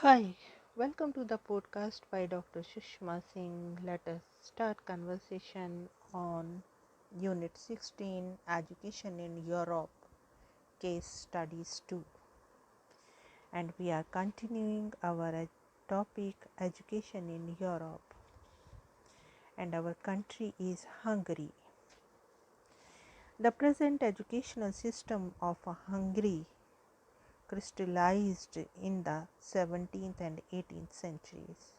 Hi, welcome to the podcast by Dr. Sushma Singh. Let us start conversation on Unit 16 Education in Europe Case Studies 2. And we are continuing our topic Education in Europe. And our country is Hungary. The present educational system of Hungary crystallized in the 17th and 18th centuries.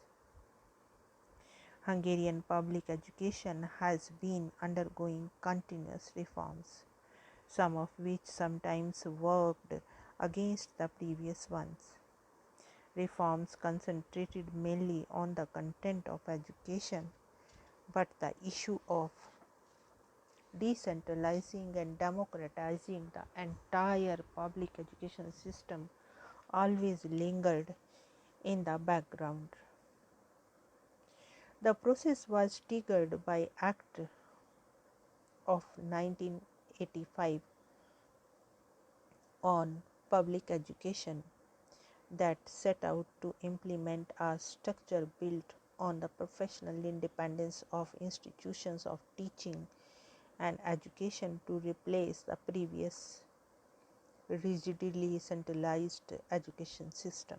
Hungarian public education has been undergoing continuous reforms, some of which sometimes worked against the previous ones. Reforms concentrated mainly on the content of education, but the issue of decentralizing and democratizing the entire public education system always lingered in the background. The process was triggered by Act of 1985 on public education that set out to implement a structure built on the professional independence of institutions of teaching and education to replace the previous rigidly centralized education system.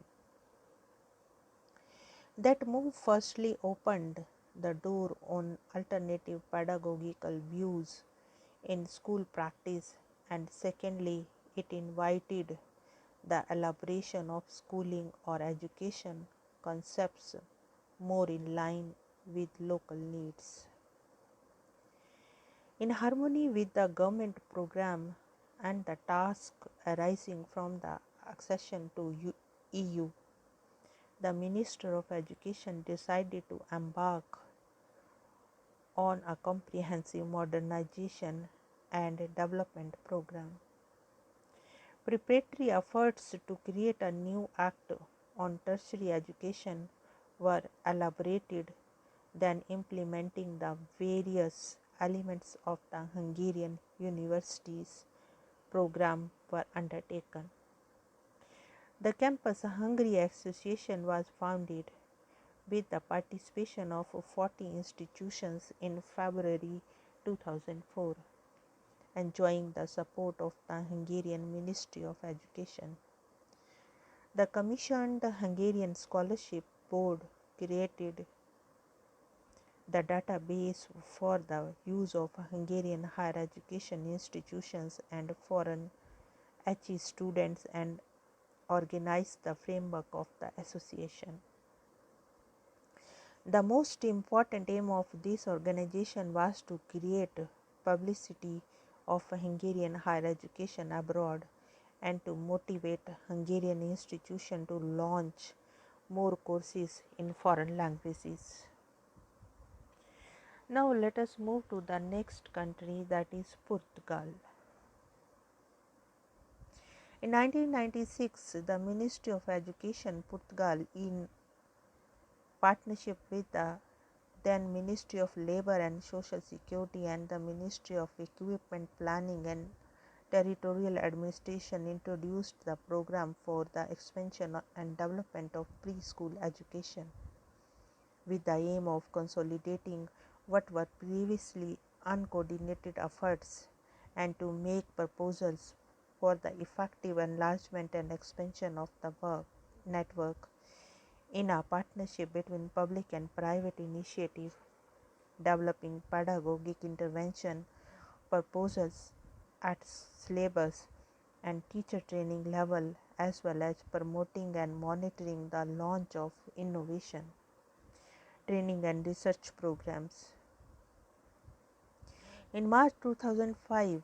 That move firstly opened the door on alternative pedagogical views in school practice, and secondly, it invited the elaboration of schooling or education concepts more in line with local needs. In harmony with the government program and the task arising from the accession to EU, the Minister of Education decided to embark on a comprehensive modernization and development program. Preparatory efforts to create a new act on tertiary education were elaborated, then implementing the various elements of the Hungarian universities program were undertaken. The Campus Hungary Association was founded with the participation of 40 institutions in February 2004, enjoying the support of the Hungarian Ministry of Education. The commissioned Hungarian Scholarship Board created the database for the use of Hungarian higher education institutions and foreign HE students and organized the framework of the association. The most important aim of this organization was to create publicity of Hungarian higher education abroad and to motivate Hungarian institutions to launch more courses in foreign languages. Now let us move to the next country, that is Portugal. In 1996, the Ministry of Education Portugal, in partnership with the then Ministry of Labour and Social Security and the Ministry of Equipment Planning and Territorial Administration, introduced the program for the expansion and development of preschool education, with the aim of consolidating what were previously uncoordinated efforts and to make proposals for the effective enlargement and expansion of the network in a partnership between public and private initiative, developing pedagogic intervention proposals at syllabus and teacher training level, as well as promoting and monitoring the launch of innovation, training and research programs. In March 2005,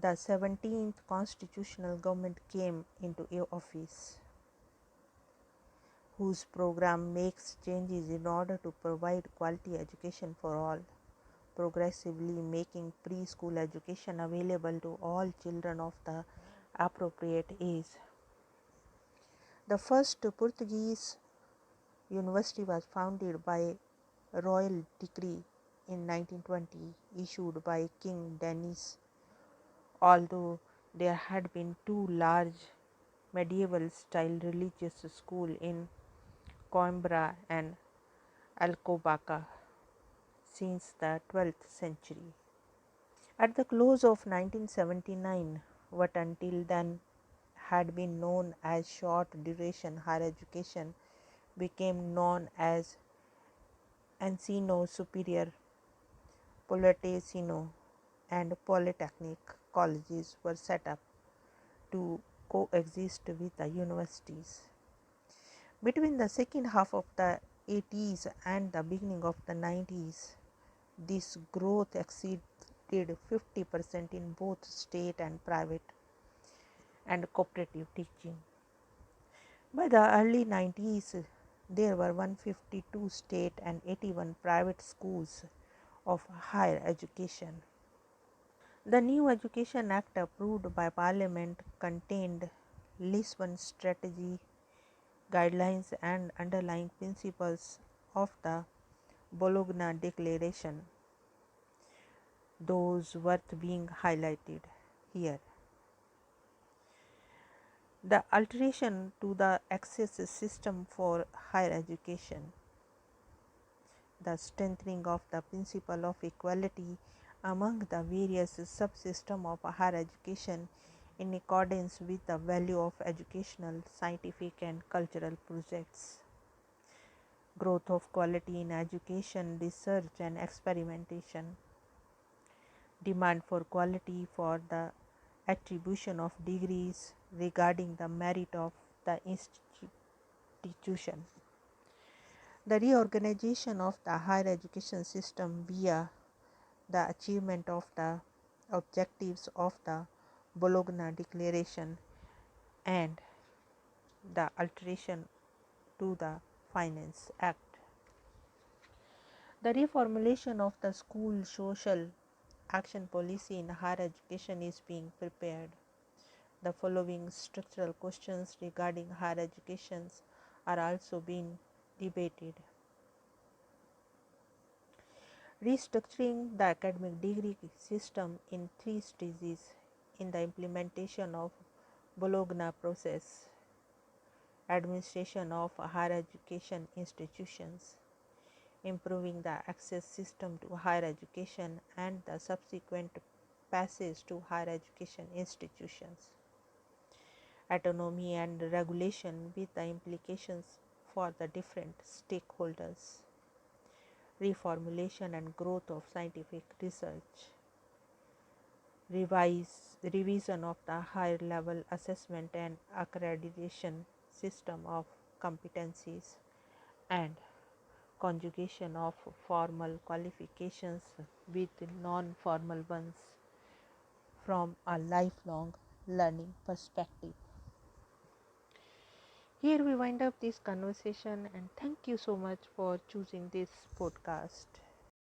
the 17th constitutional government came into office, whose program makes changes in order to provide quality education for all, progressively making preschool education available to all children of the appropriate age. The first Portuguese university was founded by royal decree in 1920, issued by King Denis, although there had been two large medieval style religious school in Coimbra and Alcobaça since the 12th century. At the close of 1979, what until then had been known as short duration higher education became known as Ensino Superior, Politecnico, and Polytechnic colleges were set up to coexist with the universities. Between the second half of the 80s and the beginning of the 90s, this growth exceeded 50% in both state and private and cooperative teaching. By the early 90s, there were 152 state and 81 private schools of higher education. The new Education Act approved by Parliament contained Lisbon strategy, guidelines and underlying principles of the Bologna Declaration, those worth being highlighted here. The alteration to the access system for higher education, the strengthening of the principle of equality among the various subsystems of higher education in accordance with the value of educational, scientific and cultural projects, growth of quality in education, research and experimentation, demand for quality for the attribution of degrees regarding the merit of the institution, the reorganization of the higher education system via the achievement of the objectives of the Bologna Declaration, and the alteration to the Finance Act. The reformulation of the school social action policy in higher education is being prepared. The following structural questions regarding higher education are also being debated. Restructuring the academic degree system in 3 stages in the implementation of Bologna process, administration of higher education institutions, improving the access system to higher education and the subsequent passage to higher education institutions, autonomy and regulation with the implications for the different stakeholders, reformulation and growth of scientific research, revision of the higher level assessment and accreditation system of competencies, and conjugation of formal qualifications with non-formal ones from a lifelong learning perspective. Here we wind up this conversation, and thank you so much for choosing this podcast.